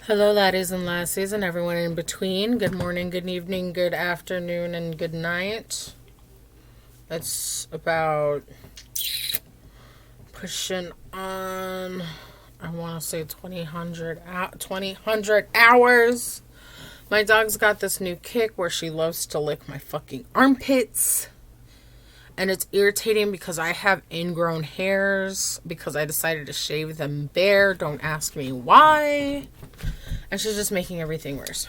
Hello, laddies and lassies, and everyone in between. Good morning, good evening, good afternoon, and good night. It's about pushing on, I want to say 2000 hours. My dog's got this new kick where she loves to lick my fucking armpits. And it's irritating because I have ingrown hairs because I decided to shave them bare. Don't ask me why. And she's just making everything worse.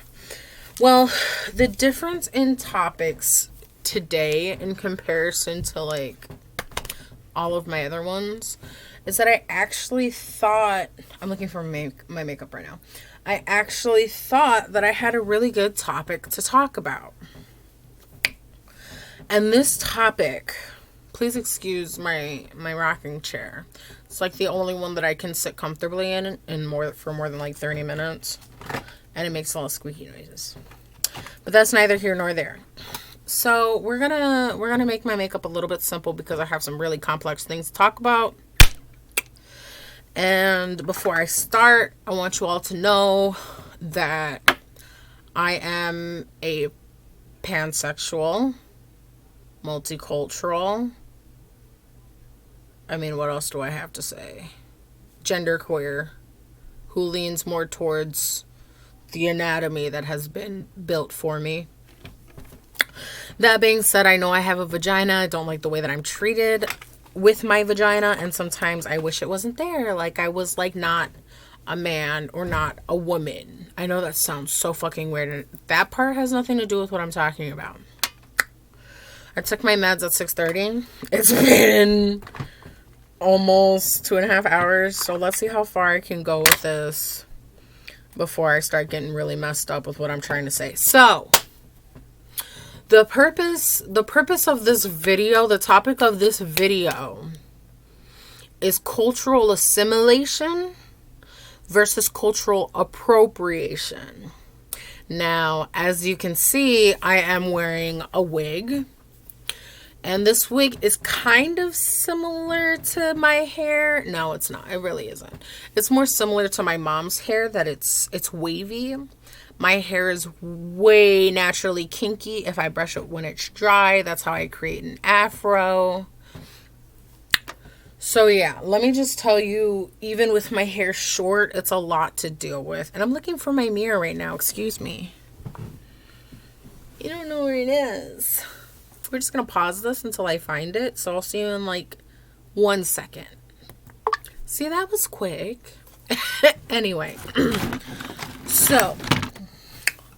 Well, the difference in topics today in comparison to like all of my other ones is that I actually thought, I'm looking for my makeup right now. I actually thought that I had a really good topic to talk about. And this topic, please excuse my rocking chair. It's like the only one that I can sit comfortably in for more than like 30 minutes. And it makes a lot of squeaky noises. But that's neither here nor there. So we're gonna make my makeup a little bit simple because I have some really complex things to talk about. And before I start, I want you all to know that I am a pansexual, multicultural. I mean, what else do I have to say? Genderqueer, who leans more towards the anatomy that has been built for me. That being said, I know I have a vagina. I don't like the way that I'm treated with my vagina, and sometimes I wish it wasn't there. Like I was like not a man or not a woman. I know that sounds so fucking weird, and that part has nothing to do with what I'm talking about. I took my meds at 6:30. It's been almost 2.5 hours, so let's see how far I can go with this before I start getting really messed up with what I'm trying to say. So, the purpose of this video, the topic of this video is cultural assimilation versus cultural appropriation. Now, as you can see, I am wearing a wig. And this wig is kind of similar to my hair. No, it's not. It really isn't. It's more similar to my mom's hair, that it's wavy. My hair is way naturally kinky if I brush it when it's dry. That's how I create an afro. So yeah, let me just tell you, even with my hair short, it's a lot to deal with. And I'm looking for my mirror right now. Excuse me. You don't know where it is. We're just going to pause this until I find it. So I'll see you in like 1 second. See, that was quick. Anyway. So,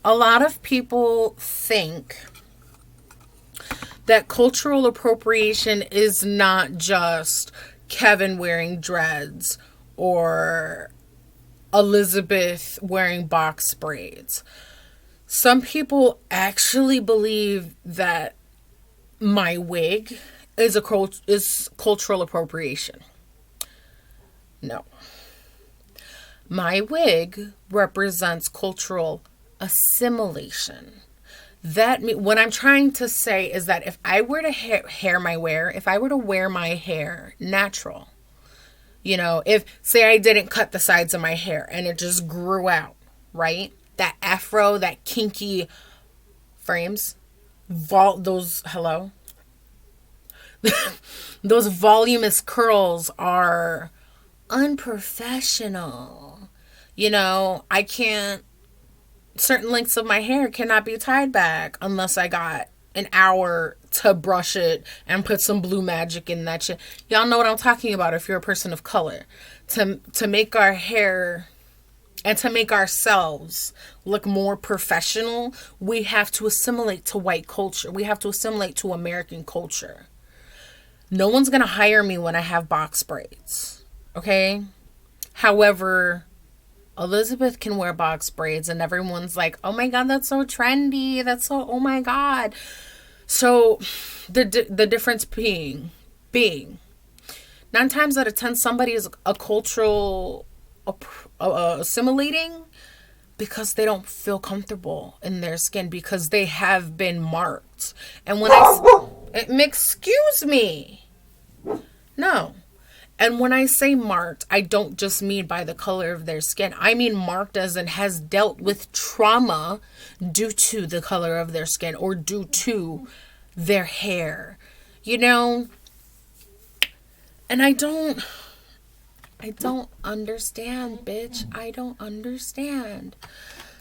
a lot of people think that cultural appropriation is not just Kevin wearing dreads or Elizabeth wearing box braids. Some people actually believe that my wig is cultural appropriation. No. My wig represents cultural assimilation. What I'm trying to say is that if I were to if I were to wear my hair natural, if, say, I didn't cut the sides of my hair and it just grew out, right? That afro, that kinky frames, those voluminous curls are unprofessional. Certain lengths of my hair cannot be tied back unless I got an hour to brush it and put some blue magic in that shit. Y'all know what I'm talking about if you're a person of color. To make our hair and to make ourselves look more professional, we have to assimilate to white culture. We have to assimilate to American culture. No one's going to hire me when I have box braids. Okay? However, Elizabeth can wear box braids and everyone's like, oh my God, that's so trendy. That's so, oh my God. So the difference being 9 times out of 10, somebody is a cultural assimilating because they don't feel comfortable in their skin because they have been marked. And when excuse me. No. And when I say marked, I don't just mean by the color of their skin. I mean marked as in has dealt with trauma due to the color of their skin or due to their hair. You know? And I don't understand, bitch. I don't understand.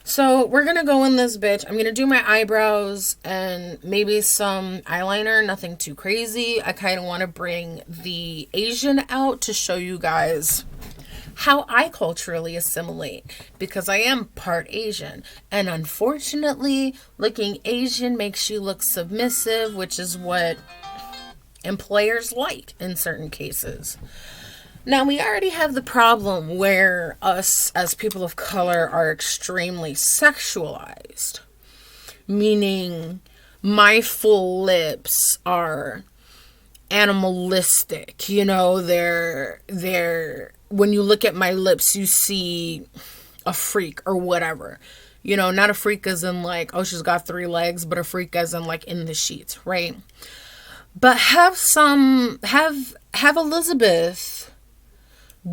So we're going to go in this bitch. I'm going to do my eyebrows and maybe some eyeliner. Nothing too crazy. I kind of want to bring the Asian out to show you guys how I culturally assimilate. Because I am part Asian. And unfortunately, looking Asian makes you look submissive, which is what employers like in certain cases. Now, we already have the problem where us as people of color are extremely sexualized. Meaning, my full lips are animalistic. You know, they're when you look at my lips, you see a freak or whatever. You know, not a freak as in like, oh, she's got 3 legs, but a freak as in like in the sheets, right? But have Elizabeth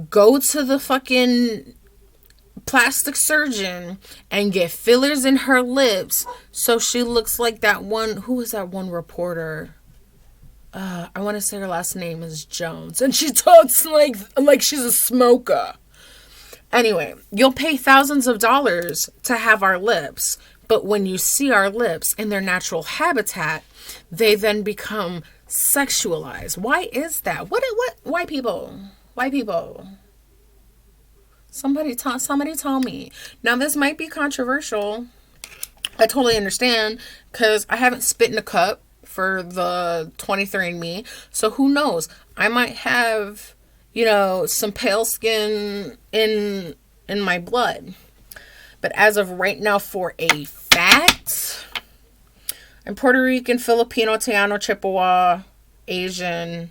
go to the fucking plastic surgeon and get fillers in her lips so she looks like that one, who is that one reporter? I want to say her last name is Jones. And she talks like she's a smoker. Anyway, you'll pay thousands of dollars to have our lips. But when you see our lips in their natural habitat, they then become sexualized. Why is that? What? White people. White people. Somebody tell me. Now, this might be controversial. I totally understand because I haven't spit in a cup for the 23andMe. So who knows? I might have, you know, some pale skin in my blood. But as of right now, for a fact, I'm Puerto Rican, Filipino, Taino, Chippewa, Asian,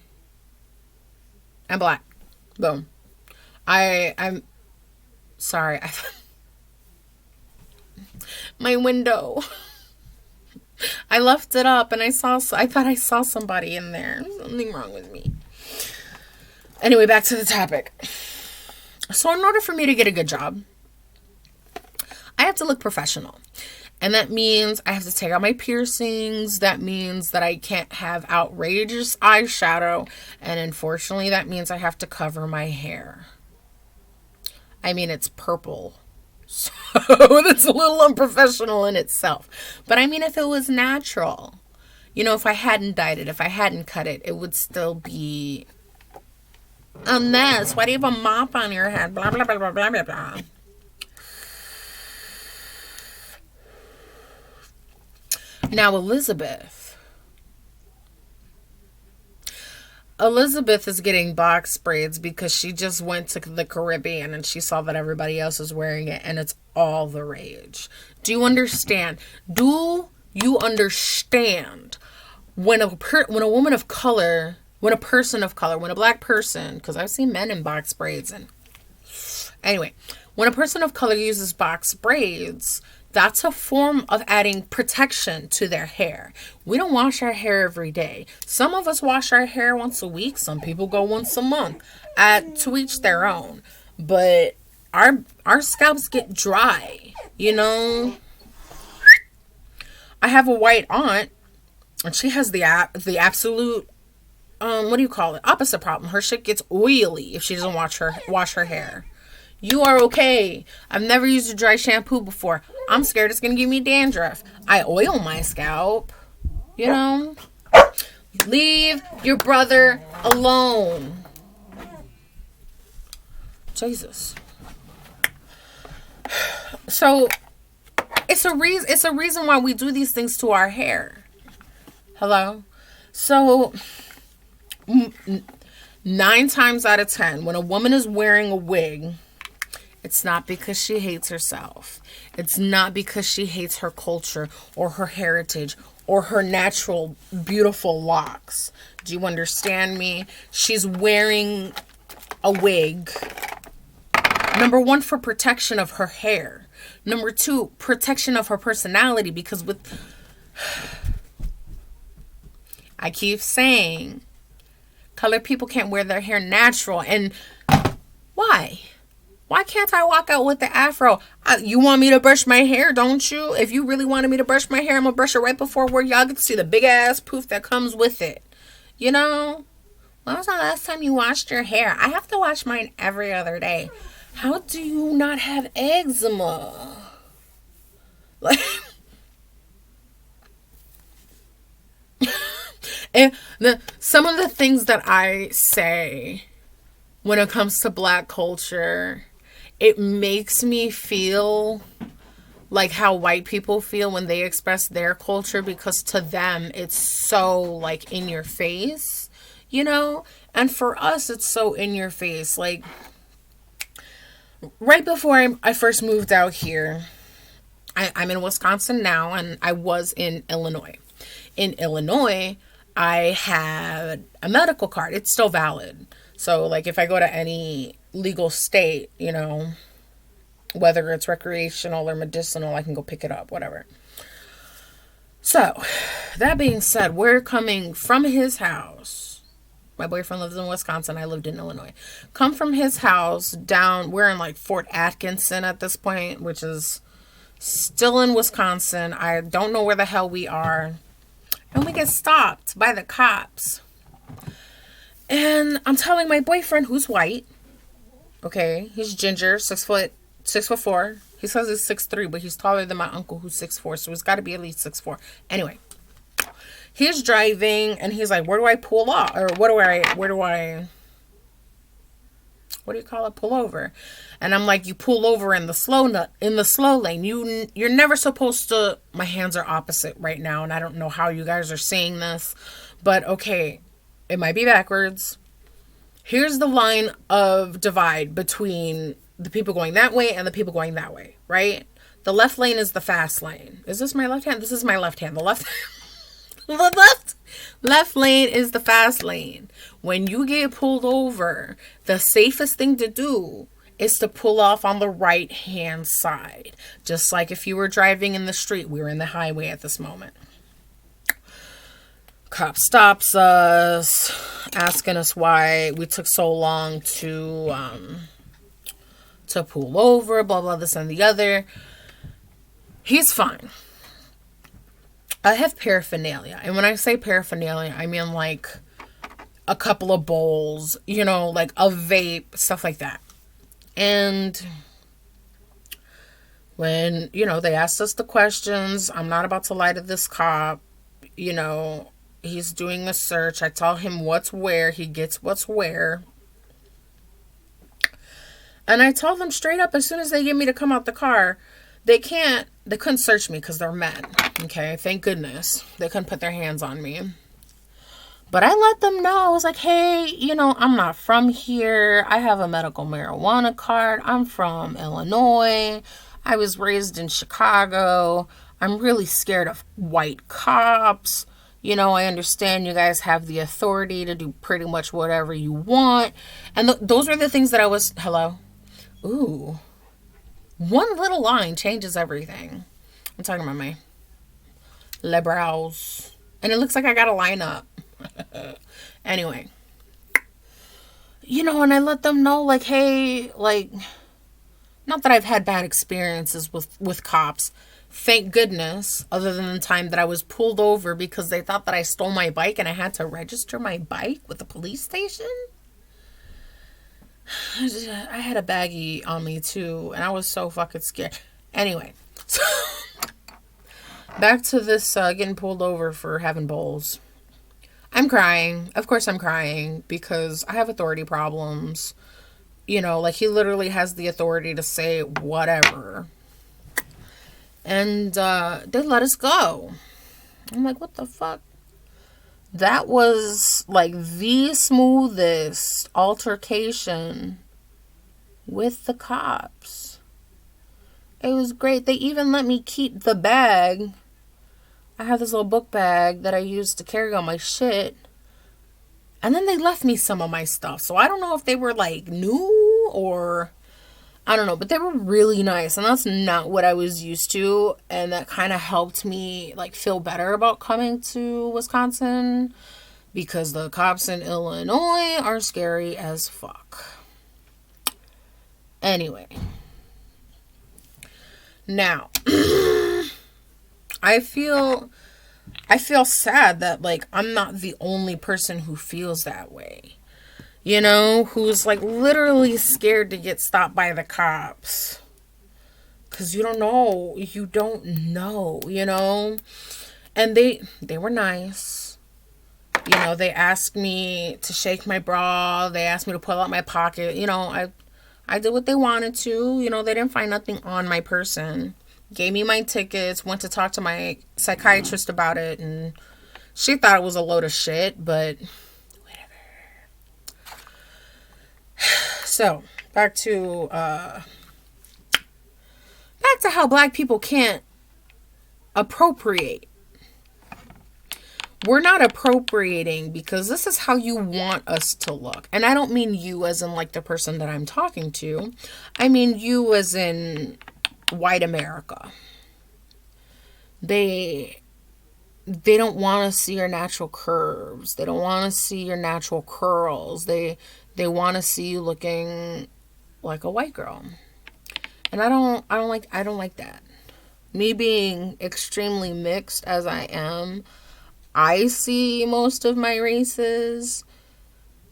and black. Boom. I'm sorry. My window. I left it up and I thought I saw somebody in there. There's something wrong with me. Anyway, back to the topic. So in order for me to get a good job, I have to look professional. And that means I have to take out my piercings. That means that I can't have outrageous eyeshadow. And unfortunately, that means I have to cover my hair. I mean, it's purple. So that's a little unprofessional in itself. But I mean, if it was natural, you know, if I hadn't dyed it, if I hadn't cut it, it would still be a mess. Why do you have a mop on your head? Blah, blah, blah, blah, blah, blah, blah. Now, Elizabeth is getting box braids because she just went to the Caribbean and she saw that everybody else is wearing it and it's all the rage. Do you understand? Do you understand when a woman of color, when a person of color, when a black person, because I've seen men in box braids and anyway, when a person of color uses box braids, that's a form of adding protection to their hair. We don't wash our hair every day. Some of us wash our hair once a week. Some people go once a month. To each their own. But our scalps get dry, you know. I have a white aunt, and she has the absolute opposite problem. Her shit gets oily if she doesn't wash her hair. You are okay. I've never used a dry shampoo before. I'm scared it's going to give me dandruff. I oil my scalp. You know? Leave your brother alone. Jesus. So, it's a reason why we do these things to our hair. Hello? So, 9 times out of 10, when a woman is wearing a wig, it's not because she hates herself. It's not because she hates her culture or her heritage or her natural, beautiful locks. Do you understand me? She's wearing a wig. Number 1, for protection of her hair. Number 2, protection of her personality. Because I keep saying, Colored people can't wear their hair natural. And why? Why can't I walk out with the afro? You want me to brush my hair, don't you? If you really wanted me to brush my hair, I'm going to brush it right before work. Y'all get to see the big ass poof that comes with it. You know? When was the last time you washed your hair? I have to wash mine every other day. How do you not have eczema? Like, and some of the things that I say when it comes to Black culture, it makes me feel like how white people feel when they express their culture, because to them it's so like in your face, you know? And for us it's so in your face. Like right before I first moved out here, I'm in Wisconsin now, and I was in Illinois. In Illinois, I had a medical card. It's still valid. So, like, if I go to any legal state, you know, whether it's recreational or medicinal, I can go pick it up, whatever. So, that being said, we're coming from his house. My boyfriend lives in Wisconsin. I lived in Illinois. Come from his house down, we're in, like, Fort Atkinson at this point, which is still in Wisconsin. I don't know where the hell we are. And we get stopped by the cops. And I'm telling my boyfriend, who's white, okay, he's ginger, 6'4". He says he's 6'3", but he's taller than my uncle who's 6'4", so he's got to be at least 6'4". Anyway, he's driving, and he's like, where do I pull off? Or what do you call it? Pull over. And I'm like, you pull over in the slow lane. You're never supposed to. My hands are opposite right now, and I don't know how you guys are seeing this, but okay, it might be backwards. Here's the line of divide between the people going that way and the people going that way, right? The left lane is the fast lane. Is this my left hand? This is my left hand. The left lane is the fast lane. When you get pulled over, the safest thing to do is to pull off on the right hand side. Just like if you were driving in the street. We were in the highway at this moment. Cop stops us, asking us why we took so long to pull over, blah, blah, this and the other. He's fine. I have paraphernalia. And when I say paraphernalia, I mean like a couple of bowls, you know, like a vape, stuff like that. And when, you know, they asked us the questions, I'm not about to lie to this cop, you know, he's doing a search. I tell him what's where. He gets what's where. And I tell them straight up, as soon as they get me to come out the car, they couldn't search me because they're men. Okay, thank goodness. They couldn't put their hands on me. But I let them know. I was like, hey, you know, I'm not from here. I have a medical marijuana card. I'm from Illinois. I was raised in Chicago. I'm really scared of white cops. You know, I understand you guys have the authority to do pretty much whatever you want. And those were the things that I was... Hello? Ooh. One little line changes everything. I'm talking about my eyebrows. And it looks like I got to line up. Anyway. You know, and I let them know, like, hey, like... Not that I've had bad experiences with cops. Thank goodness, other than the time that I was pulled over because they thought that I stole my bike and I had to register my bike with the police station. I had a baggie on me too, and I was so fucking scared. Anyway, so back to this getting pulled over for having bowls. I'm crying. Of course I'm crying because I have authority problems. You know, like he literally has the authority to say whatever. And they let us go. I'm like, what the fuck? That was like the smoothest altercation with the cops. It was great. They even let me keep the bag. I have this little book bag that I use to carry all my shit. And then they left me some of my stuff. So I don't know if they were like new or... I don't know, but they were really nice, and that's not what I was used to, and that kind of helped me, like, feel better about coming to Wisconsin, because the cops in Illinois are scary as fuck. Anyway. Now, I feel sad that, like, I'm not the only person who feels that way. You know, who's, like, literally scared to get stopped by the cops. Because you don't know, you know. And they were nice. You know, they asked me to shake my bra. They asked me to pull out my pocket. You know, I did what they wanted to. You know, they didn't find nothing on my person. Gave me my tickets, went to talk to my psychiatrist about it, and she thought it was a load of shit, but whatever. So, back to how black people can't appropriate. We're not appropriating because this is how you want us to look. And I don't mean you as in, like, the person that I'm talking to. I mean you as in white America. They don't want to see your natural curves. They don't want to see your natural curls. They want to see you looking like a white girl. And I don't like that. Me being extremely mixed as I am, I see most of my races,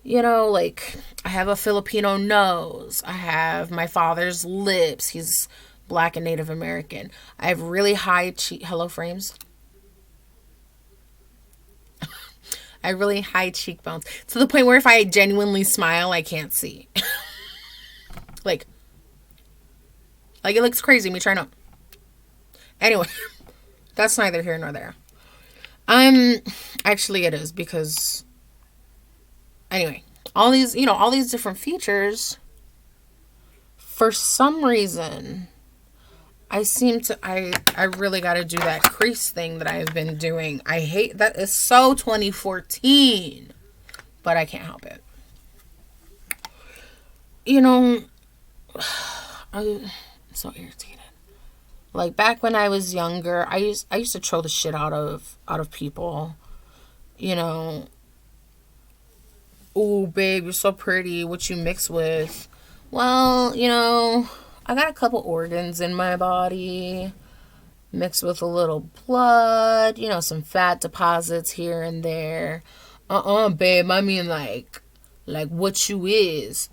you know, like, I have a Filipino nose. I have my father's lips. He's Black and Native American. I have really high hello frames. I have really high cheekbones. To the point where if I genuinely smile, I can't see. like it looks crazy, me trying to. Anyway, that's neither here nor there. Actually it is, because anyway, all these different features, for some reason, I really got to do that crease thing that I've been doing. I hate that. It's so 2014, but I can't help it. You know, I'm so irritated. Like, back when I was younger, I used to troll the shit out of people. You know, "Ooh, babe, you're so pretty. What you mix with?" Well, you know, I got a couple organs in my body, mixed with a little blood, you know, some fat deposits here and there. Babe, I mean, like what you is.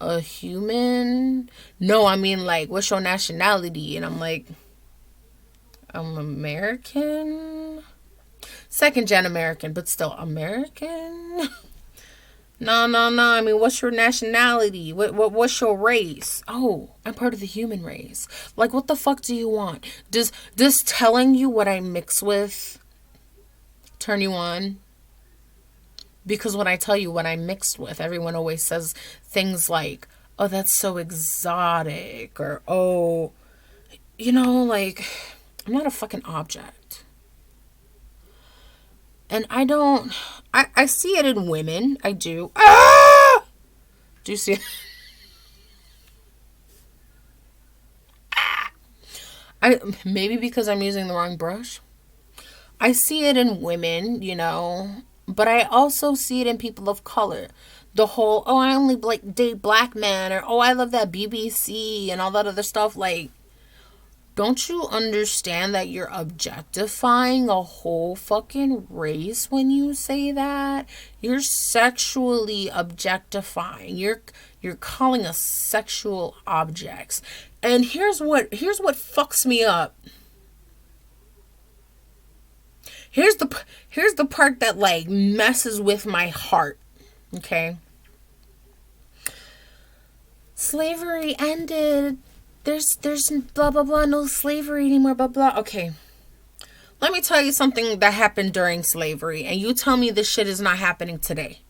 A human? No, I mean, like, what's your nationality? And I'm like, I'm American? Second gen American, but still American? No. I mean, what's your nationality? What's your race? Oh, I'm part of the human race. Like, what the fuck do you want? Does telling you what I mix with turn you on? Because when I tell you what I mixed with, everyone always says things like, "Oh, that's so exotic," or, "Oh, you know, like, I'm not a fucking object." And I see it in women. I do. Ah! Do you see it? Maybe because I'm using the wrong brush. I see it in women, you know, but I also see it in people of color. The whole, "Oh, I only like date black men," or, "Oh, I love that BBC," and all that other stuff. Like, don't you understand that you're objectifying a whole fucking race when you say that? You're sexually objectifying. You're calling us sexual objects. And here's what fucks me up. Here's the part that, like, messes with my heart. Okay? Slavery ended. There's blah blah blah, no slavery anymore, blah blah. Okay. Let me tell you something that happened during slavery, and you tell me this shit is not happening today.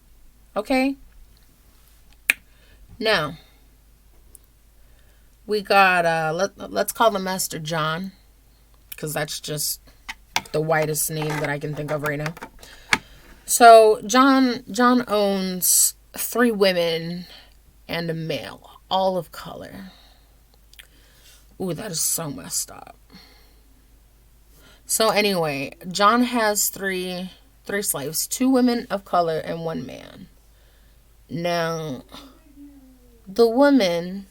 Okay? Now, we got let's call the Master John, because that's just the whitest name that I can think of right now. So John owns 3 women and a male, all of color. Ooh, that is so messed up. So anyway, John has 3 3 slaves, 2 women of color and 1 man. Now, the woman,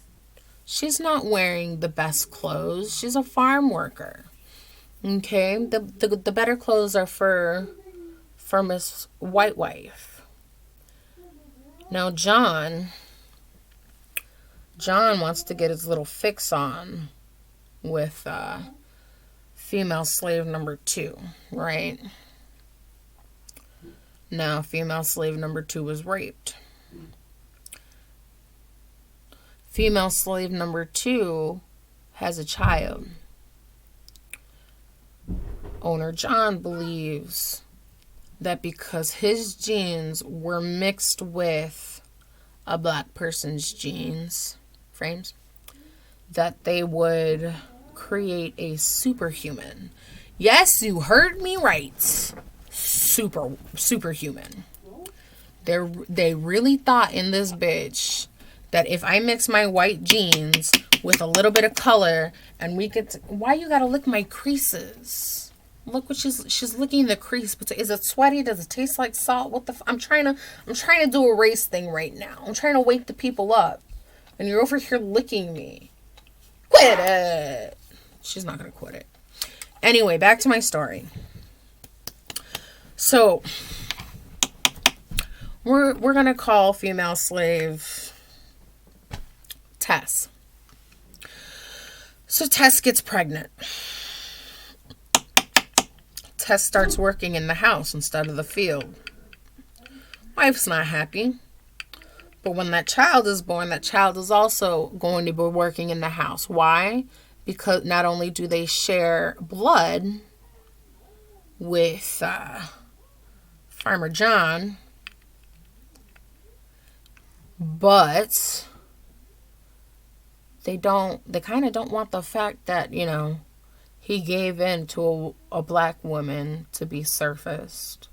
she's not wearing the best clothes. She's a farm worker. Okay? The better clothes are for Miss White Wife. Now, John wants to get his little fix on with female slave number 2, right? Now, female slave number 2 was raped. Female slave number 2 has a child. Owner John believes that because his genes were mixed with a black person's genes, frames, that they would create a superhuman. Yes, you heard me right. Superhuman. They really thought in this bitch that if I mix my white genes with a little bit of color and we could... Why you gotta lick my creases? Look what she's licking the crease. But is it sweaty? Does it taste like salt? What the I'm trying to do a race thing right now. I'm trying to wake the people up. And you're over here licking me. Quit it. She's not gonna quit it. Anyway, back to my story. So we're gonna call female slave Tess. So Tess gets pregnant. Tess starts working in the house instead of the field. Wife's not happy. But when that child is born, that child is also going to be working in the house. Why? Because not only do they share blood with Farmer John, but they kind of don't want the fact that, he gave in to a black woman to be surfaced.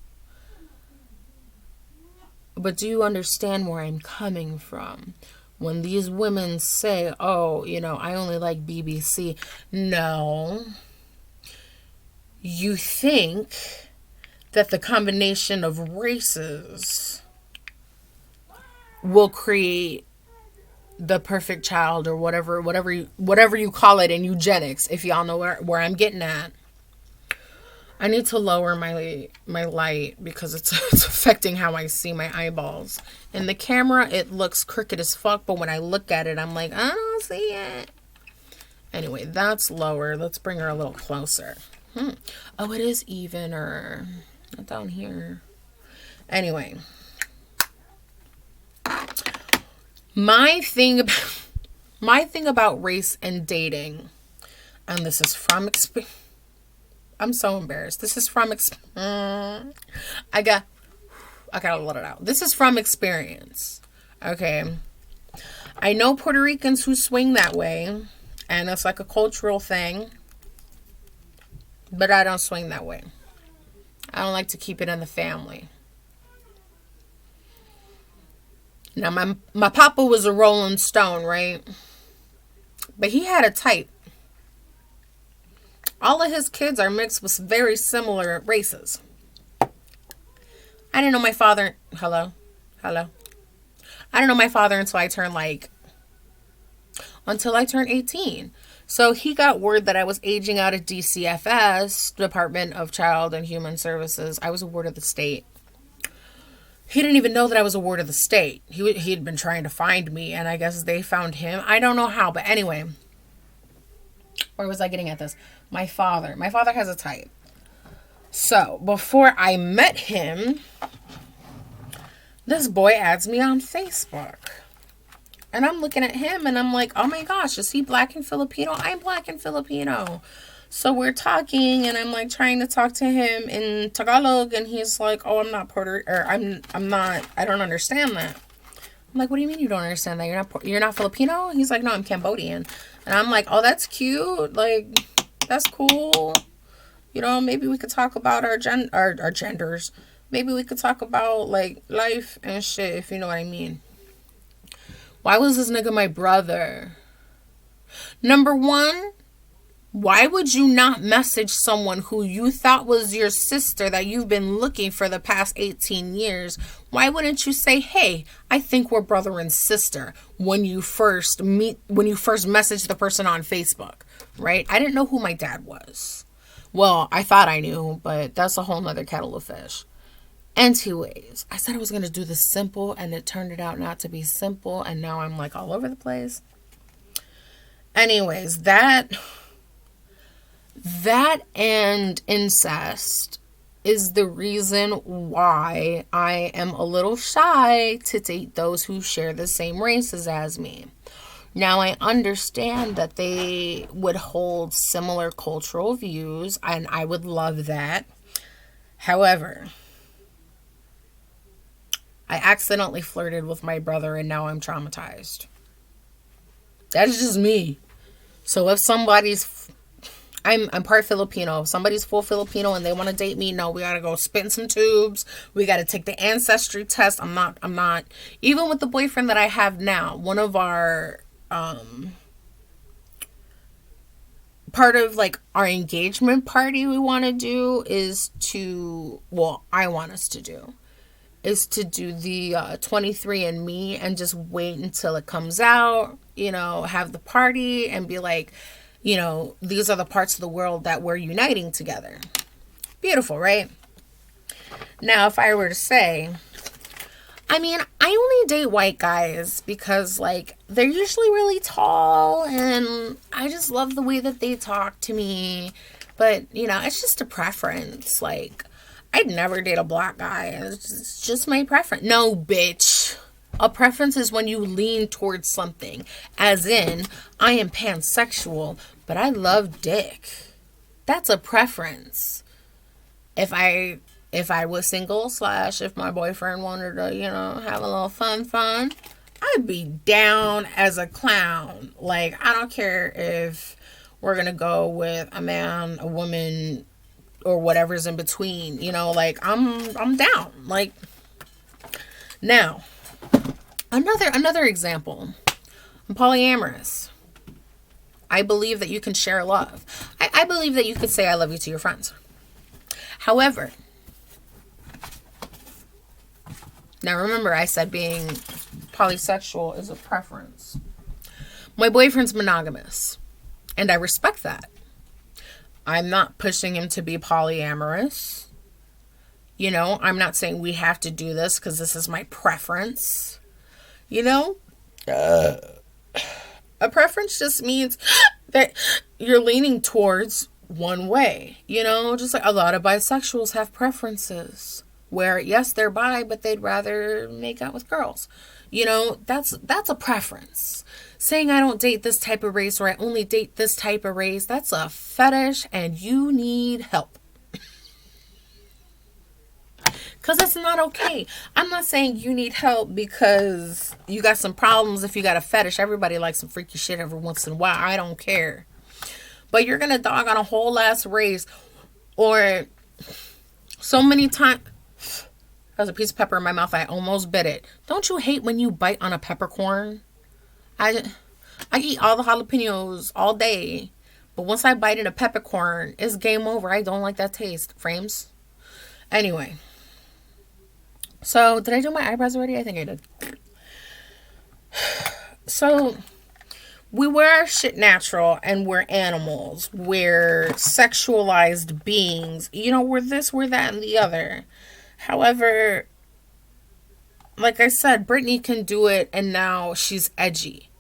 But do you understand where I'm coming from? When these women say, oh, I only like BBC. No. You think that the combination of races will create the perfect child, or whatever you call it in eugenics, if y'all know where I'm getting at. I need to lower my light because it's affecting how I see my eyeballs. In the camera, it looks crooked as fuck, but when I look at it, I'm like, I don't see it. Anyway, that's lower. Let's bring her a little closer. Oh, it is evener. Not down here. Anyway. My thing about race and dating, and this is from experience. I'm so embarrassed. This is from I gotta let it out. This is from experience. Okay. I know Puerto Ricans who swing that way, and it's like a cultural thing, but I don't swing that way. I don't like to keep it in the family. Now, my papa was a Rolling Stone, right? But he had a type. All of his kids are mixed with very similar races. I didn't know my father... Hello? I didn't know my father until I turned 18. So he got word that I was aging out of DCFS, Department of Child and Human Services. I was a ward of the state. He didn't even know that I was a ward of the state. He had been trying to find me, and I guess they found him. I don't know how, but anyway. Where was I getting at this? My father has a type. So, before I met him, this boy adds me on Facebook. And I'm looking at him, and I'm like, oh my gosh, is he black and Filipino? I'm black and Filipino. So we're talking, and I'm like trying to talk to him in Tagalog, and he's like, "Oh, I'm not I'm not. I don't understand that." I'm like, "What do you mean you don't understand that? You're not Filipino?" He's like, "No, I'm Cambodian." And I'm like, "Oh, that's cute. Like, that's cool. Maybe we could talk about our genders. Maybe we could talk about like life and shit, if you know what I mean." Why was this nigga my brother? Number one, Why would you not message someone who you thought was your sister that you've been looking for the past 18 years? Why wouldn't you say, hey, I think we're brother and sister when you first message the person on Facebook, right? I didn't know who my dad was. Well, I thought I knew, but that's a whole nother kettle of fish. Anyways, I said I was going to do this simple, and it turned out not to be simple, and now I'm like all over the place. Anyways, that and incest is the reason why I am a little shy to date those who share the same races as me. Now, I understand that they would hold similar cultural views, and I would love that. However, I accidentally flirted with my brother, and now I'm traumatized. That is just me. So if somebody's... I'm part Filipino. If somebody's full Filipino and they want to date me, no, we got to go spit in some tubes. We got to take the ancestry test. I'm not... Even with the boyfriend that I have now, one of our... part of like our engagement party we want to do is to... Well, I want us to do... is to do the 23andMe and just wait until it comes out, have the party and be like, these are the parts of the world that we're uniting together. Beautiful, right? Now, if I were to say, I only date white guys because, they're usually really tall and I just love the way that they talk to me. But, it's just a preference. I'd never date a black guy. It's just my preference. No, bitch. A preference is when you lean towards something. As in, I am pansexual, but I love dick. That's a preference. If I was single / if my boyfriend wanted to, have a little fun, I'd be down as a clown. I don't care if we're going to go with a man, a woman, or whatever's in between, I'm down. Now, another example. I'm polyamorous. I believe that you can share love. I believe that you could say I love you to your friends. However, now remember I said being polysexual is a preference. My boyfriend's monogamous, and I respect that. I'm not pushing him to be polyamorous. I'm not saying we have to do this because this is my preference. A preference just means that you're leaning towards one way. Just like a lot of bisexuals have preferences where, yes, they're bi, but they'd rather make out with girls. That's a preference. Saying I don't date this type of race or I only date this type of race, that's a fetish and you need help. Because it's not okay. I'm not saying you need help because you got some problems if you got a fetish. Everybody likes some freaky shit every once in a while. I don't care. But you're going to dog on a whole ass race or so many times... There's a piece of pepper in my mouth. I almost bit it. Don't you hate when you bite on a peppercorn? I eat all the jalapenos all day. But once I bite in a peppercorn, it's game over. I don't like that taste. Frames? Anyway. So, did I do my eyebrows already? I think I did. So, we wear shit natural and we're animals. We're sexualized beings. We're this, we're that, and the other. However, like I said, Britney can do it and now she's edgy.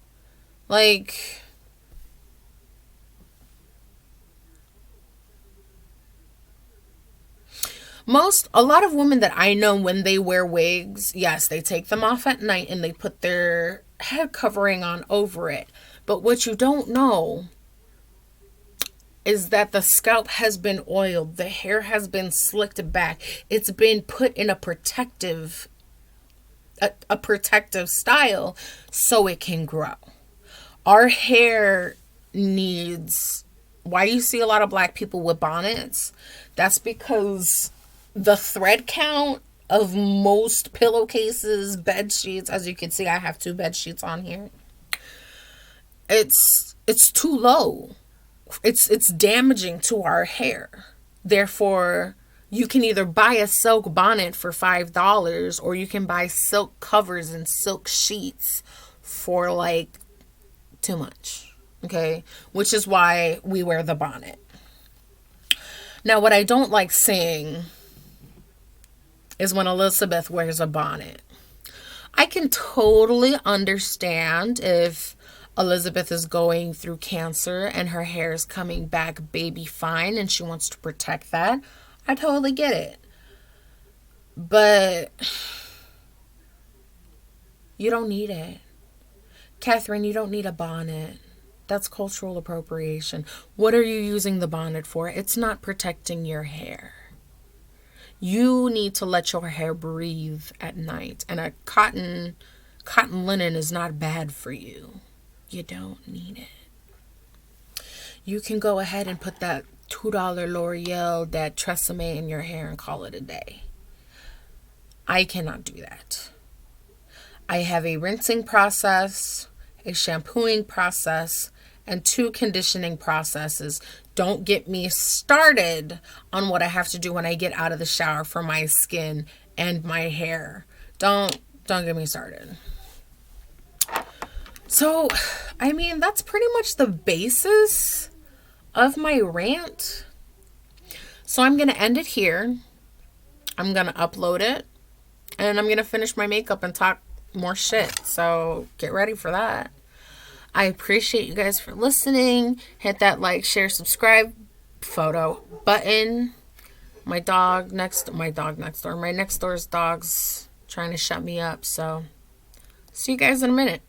A lot of women that I know when they wear wigs, yes, they take them off at night and they put their head covering on over it. But what you don't know is that the scalp has been oiled, the hair has been slicked back. It's been put in a protective style so it can grow. Our hair needs... Why you see a lot of black people with bonnets? That's because the thread count of most pillowcases, bed sheets, as you can see, I have 2 bed sheets on here. It's too low. it's damaging to our hair. Therefore, you can either buy a silk bonnet for $5 or you can buy silk covers and silk sheets for like too much. Okay? Which is why we wear the bonnet. Now, what I don't like seeing is when Elizabeth wears a bonnet. I can totally understand if Elizabeth is going through cancer and her hair is coming back baby fine and she wants to protect that. I totally get it. But you don't need it. Catherine, you don't need a bonnet. That's cultural appropriation. What are you using the bonnet for? It's not protecting your hair. You need to let your hair breathe at night. And a cotton linen is not bad for you. You don't need it. You can go ahead and put that $2 L'Oreal, that Tresemme in your hair and call it a day. I cannot do that. I have a rinsing process, a shampooing process, and 2 conditioning processes. Don't get me started on what I have to do when I get out of the shower for my skin and my hair. Don't get me started. So, I mean, that's pretty much the basis of my rant. So I'm going to end it here. I'm going to upload it. And I'm going to finish my makeup and talk more shit. So get ready for that. I appreciate you guys for listening. Hit that like, share, subscribe photo button. My next door's dog's trying to shut me up. So see you guys in a minute.